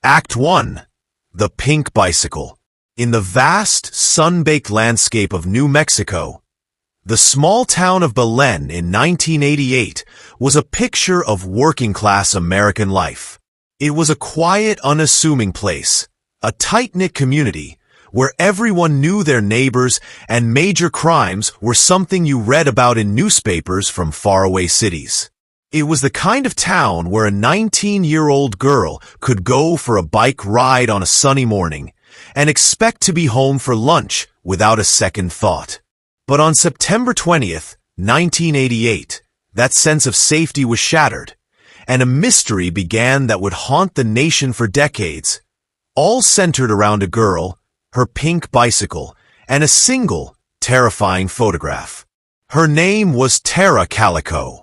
Act 1. The Pink Bicycle. In the vast, sun-baked landscape of New Mexico, the small town of Belen in 1988 was a picture of working-class American life. It was a quiet, unassuming place, a tight-knit community, where everyone knew their neighbors and major crimes were something you read about in newspapers from faraway cities. It was the kind of town where a 19-year-old girl could go for a bike ride on a sunny morning and expect to be home for lunch without a second thought. But on September 20th, 1988, that sense of safety was shattered, and a mystery began that would haunt the nation for decades, all centered around a girl, her pink bicycle, and a single, terrifying photograph. Her name was Tara Calico.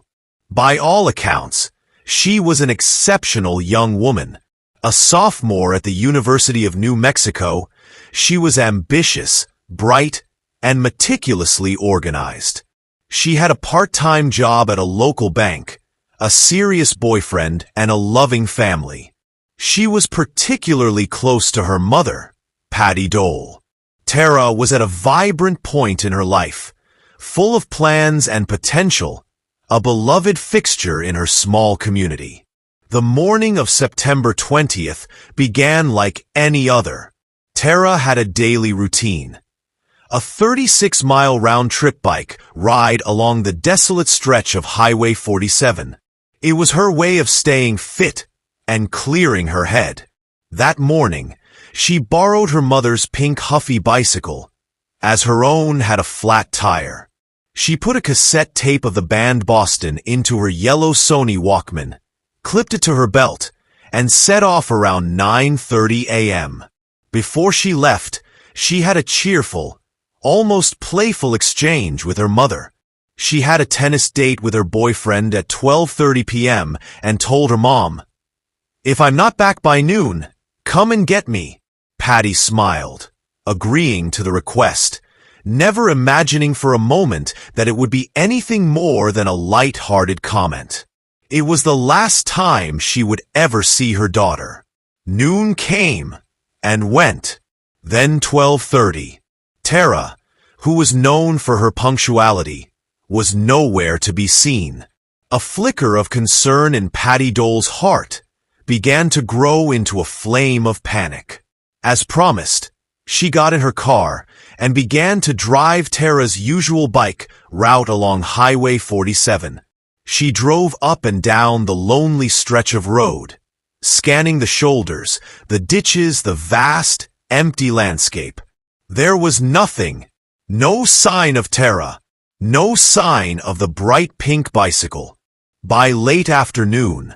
By all accounts, she was an exceptional young woman. A sophomore at the University of New Mexico, she was ambitious, bright, and meticulously organized. She had a part-time job at a local bank, a serious boyfriend, and a loving family. She was particularly close to her mother, Patty Dole. Tara was at a vibrant point in her life, full of plans and potential, a beloved fixture in her small community. The morning of September 20th began like any other. Tara had a daily routine. A 36-mile round-trip bike ride along the desolate stretch of Highway 47. It was her way of staying fit and clearing her head. That morning, she borrowed her mother's pink Huffy bicycle, as her own had a flat tire. She put a cassette tape of the band Boston into her yellow Sony Walkman, clipped it to her belt, and set off around 9:30 a.m. Before she left, she had a cheerful, almost playful exchange with her mother. She had a tennis date with her boyfriend at 12:30 p.m. and told her mom, "If I'm not back by noon, come and get me." Patty smiled, agreeing to the request, never imagining for a moment that it would be anything more than a light-hearted comment. It was the last time she would ever see her daughter. Noon came and went. Then 12:30. Tara, who was known for her punctuality, was nowhere to be seen. A flicker of concern in Patty Dole's heart began to grow into a flame of panic. As promised, she got in her car and began to drive Tara's usual bike route along Highway 47. She drove up and down the lonely stretch of road, scanning the shoulders, the ditches, the vast, empty landscape. There was nothing, no sign of Tara, no sign of the bright pink bicycle. By late afternoon,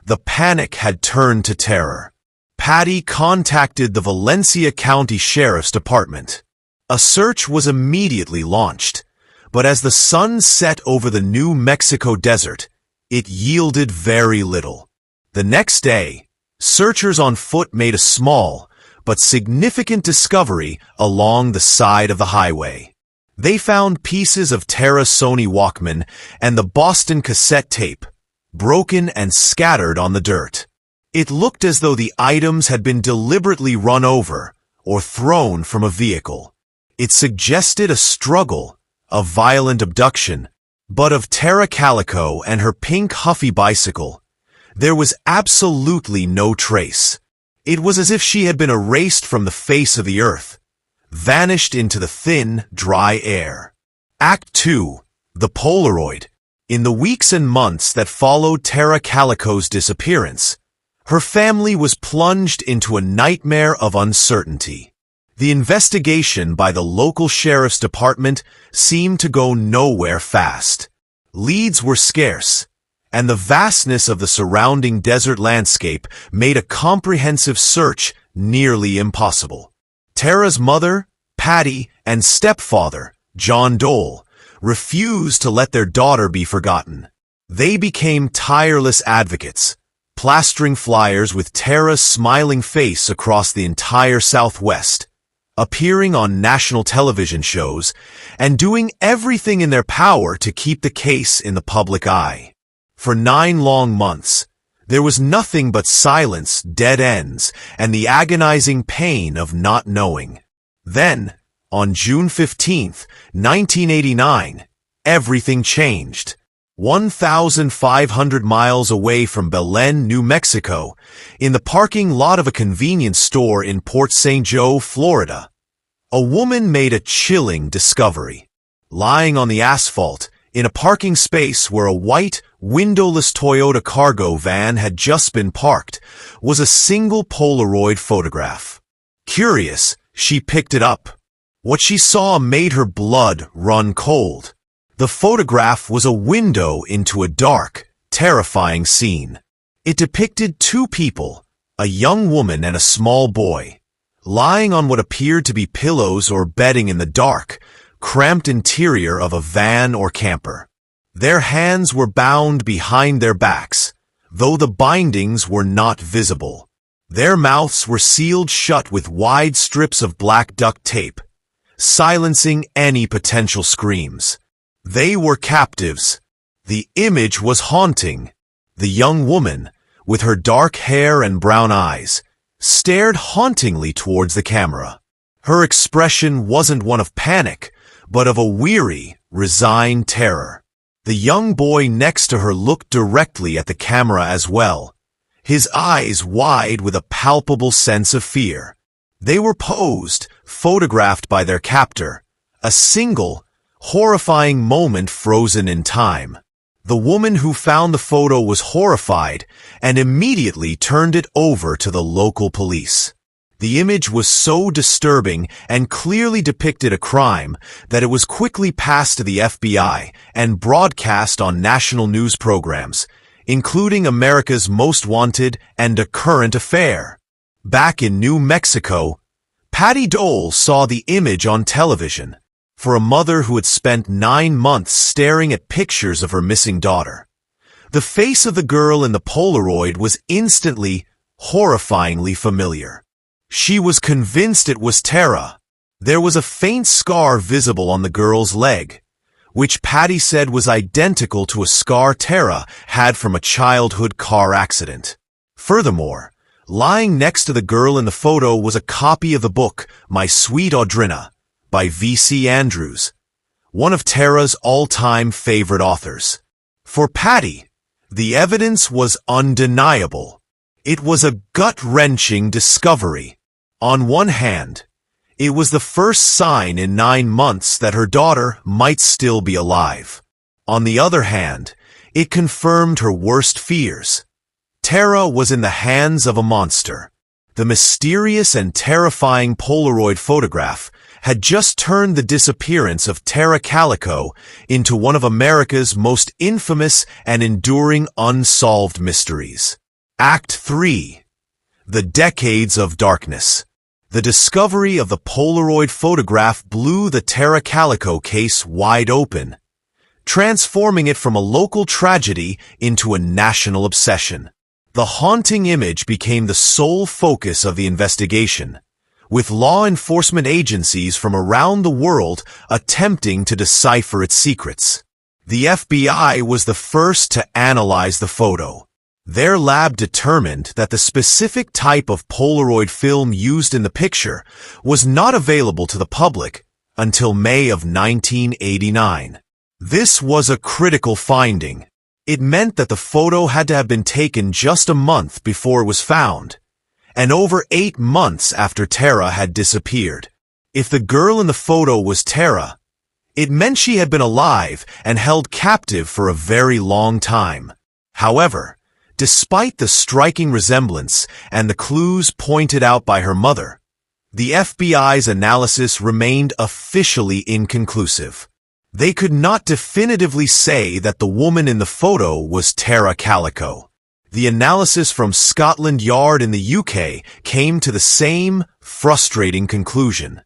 the panic had turned to terror. Patty contacted the Valencia County Sheriff's Department. A search was immediately launched, but as the sun set over the New Mexico desert, it yielded very little. The next day, searchers on foot made a small but significant discovery along the side of the highway. They found pieces of Tara's Sony Walkman and the Boston cassette tape, broken and scattered on the dirt. It looked as though the items had been deliberately run over or thrown from a vehicle. It suggested a struggle, a violent abduction, but of Tara Calico and her pink Huffy bicycle, there was absolutely no trace. It was as if she had been erased from the face of the earth, vanished into the thin, dry air. Act 2. The Polaroid. In the weeks and months that followed Tara Calico's disappearance, her family was plunged into a nightmare of uncertainty. The investigation by the local sheriff's department seemed to go nowhere fast. Leads were scarce, and the vastness of the surrounding desert landscape made a comprehensive search nearly impossible. Tara's mother, Patty, and stepfather, John Dole, refused to let their daughter be forgotten. They became tireless advocates, plastering flyers with Tara's smiling face across the entire Southwest, appearing on national television shows, and doing everything in their power to keep the case in the public eye. For 9 long months, There was nothing but silence, dead ends, and the agonizing pain of not knowing. Then, on June 15, 1989, everything changed. 1,500 miles away from Belen, New Mexico, in the parking lot of a convenience store in Port St. Joe, Florida, a woman made a chilling discovery. Lying on the asphalt, in a parking space where a white, windowless Toyota cargo van had just been parked, was a single Polaroid photograph. Curious, she picked it up. What she saw made her blood run cold. The photograph was a window into a dark, terrifying scene. It depicted two people, a young woman and a small boy, lying on what appeared to be pillows or bedding in the dark, cramped interior of a van or camper. Their hands were bound behind their backs, though the bindings were not visible. Their mouths were sealed shut with wide strips of black duct tape, silencing any potential screams. They were captives. The image was haunting. The young woman, with her dark hair and brown eyes, stared hauntingly towards the camera. Her expression wasn't one of panic, but of a weary, resigned terror. The young boy next to her looked directly at the camera as well, his eyes wide with a palpable sense of fear. They were posed, photographed by their captor, a single, horrifying moment frozen in time. The woman who found the photo was horrified and immediately turned it over to the local police. The image was so disturbing and clearly depicted a crime that it was quickly passed to the FBI and broadcast on national news programs, including America's Most Wanted and A Current Affair. Back in New Mexico, Patty Dole saw the image on television. For a mother who had spent 9 months staring at pictures of her missing daughter, the face of the girl in the Polaroid was instantly, horrifyingly familiar. She was convinced it was Tara. There was a faint scar visible on the girl's leg, which Patty said was identical to a scar Tara had from a childhood car accident. Furthermore, lying next to the girl in the photo was a copy of the book My Sweet Audrina, by V.C. Andrews, one of Tara's all-time favorite authors. For Patty, the evidence was undeniable. It was a gut-wrenching discovery. On one hand, it was the first sign in 9 months that her daughter might still be alive. On the other hand, it confirmed her worst fears. Tara was in the hands of a monster. The mysterious and terrifying Polaroid photograph had just turned the disappearance of Tara Calico into one of America's most infamous and enduring unsolved mysteries. Act 3. The Decades of Darkness. The discovery of the Polaroid photograph blew the Tara Calico case wide open, transforming it from a local tragedy into a national obsession. The haunting image became the sole focus of the investigation, with law enforcement agencies from around the world attempting to decipher its secrets. The FBI was the first to analyze the photo. Their lab determined that the specific type of Polaroid film used in the picture was not available to the public until May of 1989. This was a critical finding. It meant that the photo had to have been taken just a month before it was found, and over 8 months after Tara had disappeared. If the girl in the photo was Tara, it meant she had been alive and held captive for a very long time. However, despite the striking resemblance and the clues pointed out by her mother, the FBI's analysis remained officially inconclusive. They could not definitively say that the woman in the photo was Tara Calico. The analysis from Scotland Yard in the UK came to the same frustrating conclusion.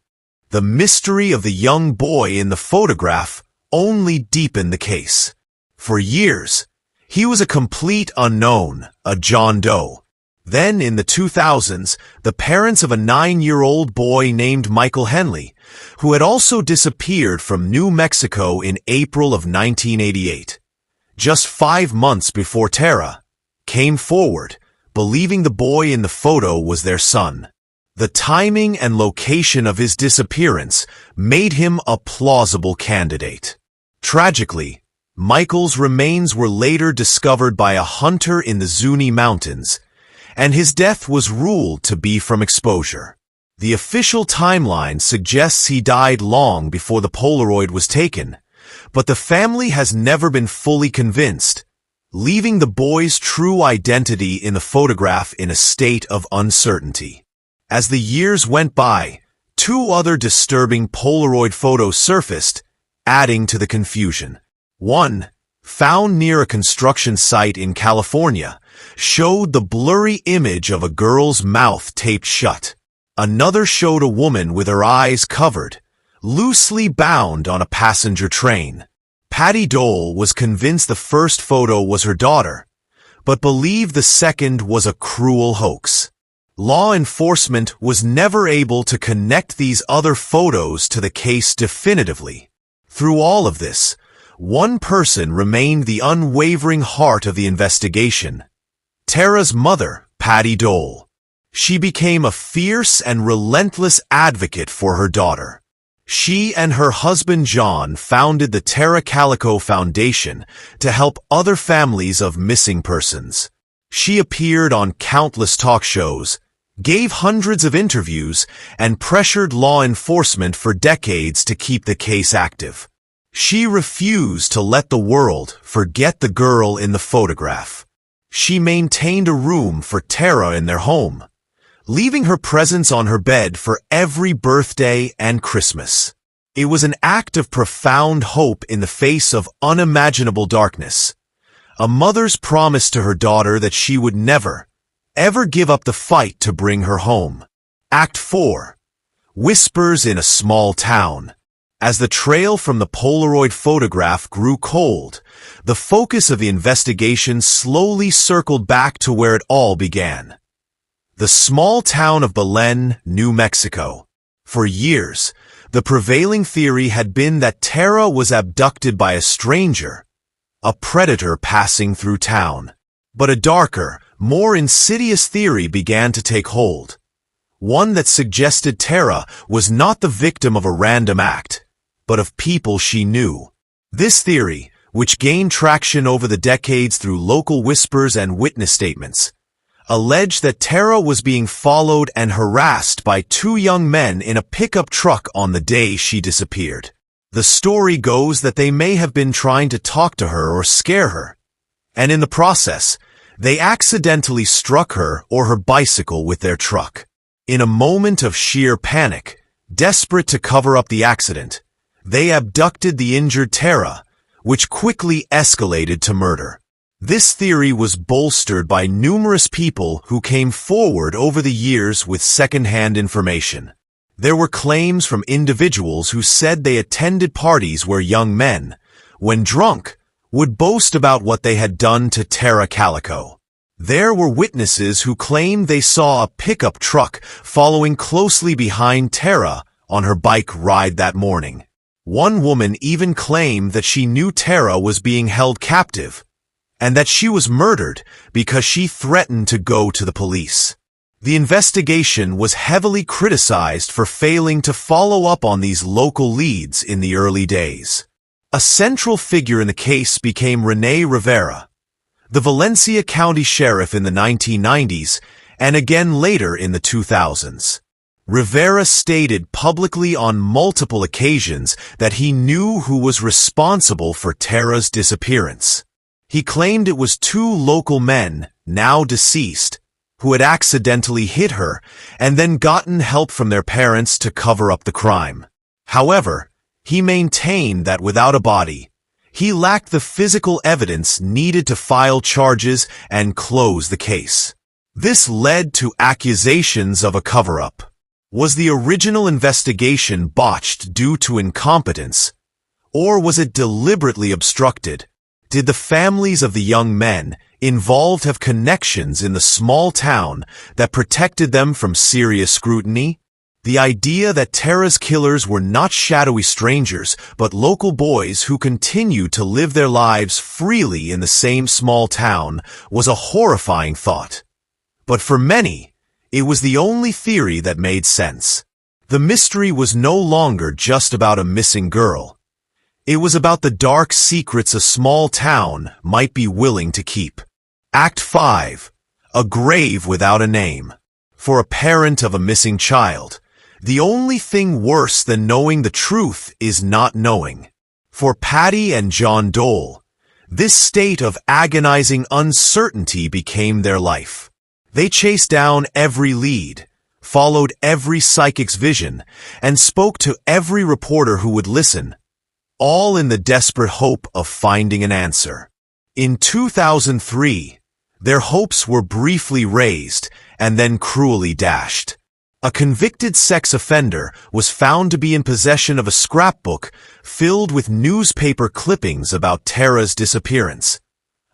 The mystery of the young boy in the photograph only deepened the case. For years, he was a complete unknown, a John Doe. Then, in the 2000s, the parents of a 9-year-old boy named Michael Henley, who had also disappeared from New Mexico in April of 1988, just 5 months before Tara, came forward, believing the boy in the photo was their son. The timing and location of his disappearance made him a plausible candidate. Tragically, Michael's remains were later discovered by a hunter in the Zuni Mountains, and his death was ruled to be from exposure. The official timeline suggests he died long before the Polaroid was taken, but the family has never been fully convinced, leaving the boy's true identity in the photograph in a state of uncertainty. As the years went by, 2 other disturbing Polaroid photos surfaced, adding to the confusion. One, found near a construction site in California, showed the blurry image of a girl's mouth taped shut. Another showed a woman with her eyes covered, loosely bound on a passenger train. Patty Dole was convinced the first photo was her daughter, but believed the second was a cruel hoax. Law enforcement was never able to connect these other photos to the case definitively. Through all of this, one person remained the unwavering heart of the investigation: Tara's mother, Patty Dole. She became a fierce and relentless advocate for her daughter. She and her husband John founded the Tara Calico Foundation to help other families of missing persons. She appeared on countless talk shows, gave hundreds of interviews, and pressured law enforcement for decades to keep the case active. She refused to let the world forget the girl in the photograph. She maintained a room for Tara in their home, leaving her presence on her bed for every birthday and Christmas. It was an act of profound hope in the face of unimaginable darkness. A mother's promise to her daughter that she would never, ever give up the fight to bring her home. Act 4. Whispers in a Small Town. As the trail from the Polaroid photograph grew cold, the focus of the investigation slowly circled back to where it all began: the small town of Belen, New Mexico. For years, the prevailing theory had been that Tara was abducted by a stranger, a predator passing through town. But a darker, more insidious theory began to take hold. One that suggested Tara was not the victim of a random act, but of people she knew. This theory, which gained traction over the decades through local whispers and witness statements, alleged that Tara was being followed and harassed by 2 young men in a pickup truck on the day she disappeared. The story goes that they may have been trying to talk to her or scare her, and in the process, they accidentally struck her or her bicycle with their truck. In a moment of sheer panic, desperate to cover up the accident, they abducted the injured Tara, which quickly escalated to murder. This theory was bolstered by numerous people who came forward over the years with second-hand information. There were claims from individuals who said they attended parties where young men, when drunk, would boast about what they had done to Tara Calico. There were witnesses who claimed they saw a pickup truck following closely behind Tara on her bike ride that morning. One woman even claimed that she knew Tara was being held captive, and that she was murdered because she threatened to go to the police. The investigation was heavily criticized for failing to follow up on these local leads in the early days. A central figure in the case became Rene Rivera, the Valencia County Sheriff in the 1990s and again later in the 2000s. Rivera stated publicly on multiple occasions that he knew who was responsible for Tara's disappearance. He claimed it was 2 local men, now deceased, who had accidentally hit her and then gotten help from their parents to cover up the crime. However, he maintained that without a body, he lacked the physical evidence needed to file charges and close the case. This led to accusations of a cover-up. Was the original investigation botched due to incompetence, or was it deliberately obstructed? Did the families of the young men involved have connections in the small town that protected them from serious scrutiny? The idea that Tara's killers were not shadowy strangers, but local boys who continued to live their lives freely in the same small town was a horrifying thought. But for many, it was the only theory that made sense. The mystery was no longer just about a missing girl. It was about the dark secrets a small town might be willing to keep. Act 5. A grave without a name. For a parent of a missing child, the only thing worse than knowing the truth is not knowing. For Patty and John Dole, this state of agonizing uncertainty became their life. They chased down every lead, followed every psychic's vision, and spoke to every reporter who would listen, all in the desperate hope of finding an answer. In 2003, their hopes were briefly raised and then cruelly dashed. A convicted sex offender was found to be in possession of a scrapbook filled with newspaper clippings about Tara's disappearance,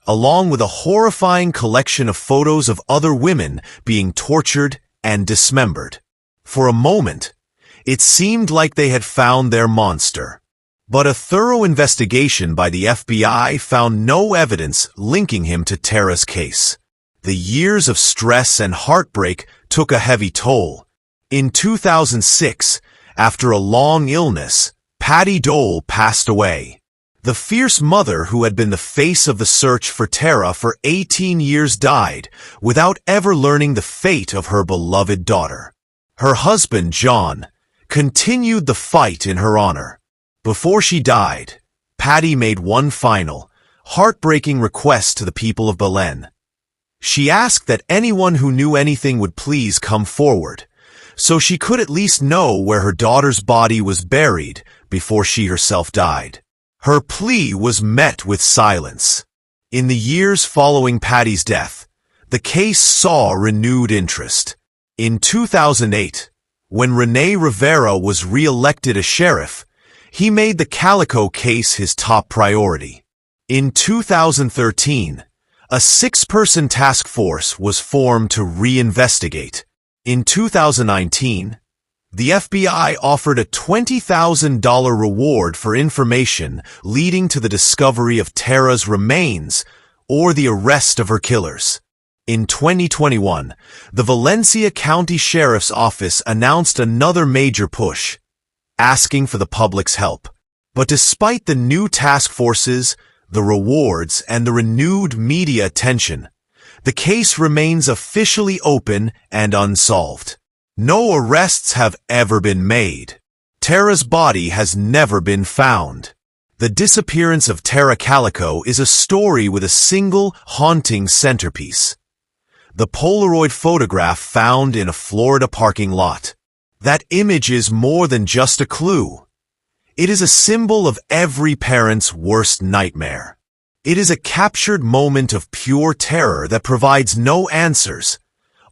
along with a horrifying collection of photos of other women being tortured and dismembered. For a moment, it seemed like they had found their monster. But a thorough investigation by the FBI found no evidence linking him to Tara's case. The years of stress and heartbreak took a heavy toll. In 2006, after a long illness, Patty Dole passed away. The fierce mother who had been the face of the search for Tara for 18 years died without ever learning the fate of her beloved daughter. Her husband, John, continued the fight in her honor. Before she died, Patty made one final, heartbreaking request to the people of Belen. She asked that anyone who knew anything would please come forward, so she could at least know where her daughter's body was buried before she herself died. Her plea was met with silence. In the years following Patty's death, the case saw renewed interest. In 2008, when Rene Rivera was re-elected as sheriff, he made the Calico case his top priority. In 2013, a 6-person task force was formed to reinvestigate. In 2019, the FBI offered a $20,000 reward for information leading to the discovery of Tara's remains or the arrest of her killers. In 2021, the Valencia County Sheriff's Office announced another major push, asking for the public's help. But despite the new task forces, the rewards, and the renewed media attention, the case remains officially open and unsolved. No arrests have ever been made. Tara's body has never been found. The disappearance of Tara Calico is a story with a single haunting centerpiece: the Polaroid photograph found in a Florida parking lot. That image is more than just a clue. It is a symbol of every parent's worst nightmare. It is a captured moment of pure terror that provides no answers,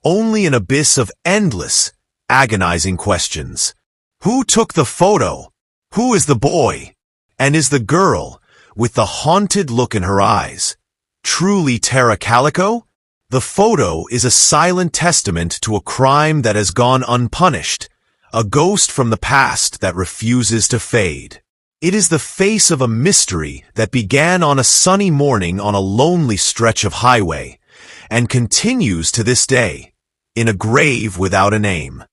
only an abyss of endless, agonizing questions. Who took the photo? Who is the boy? And is the girl, with the haunted look in her eyes, truly Tara Calico? The photo is a silent testament to a crime that has gone unpunished, a ghost from the past that refuses to fade. It is the face of a mystery that began on a sunny morning on a lonely stretch of highway, and continues to this day, in a grave without a name.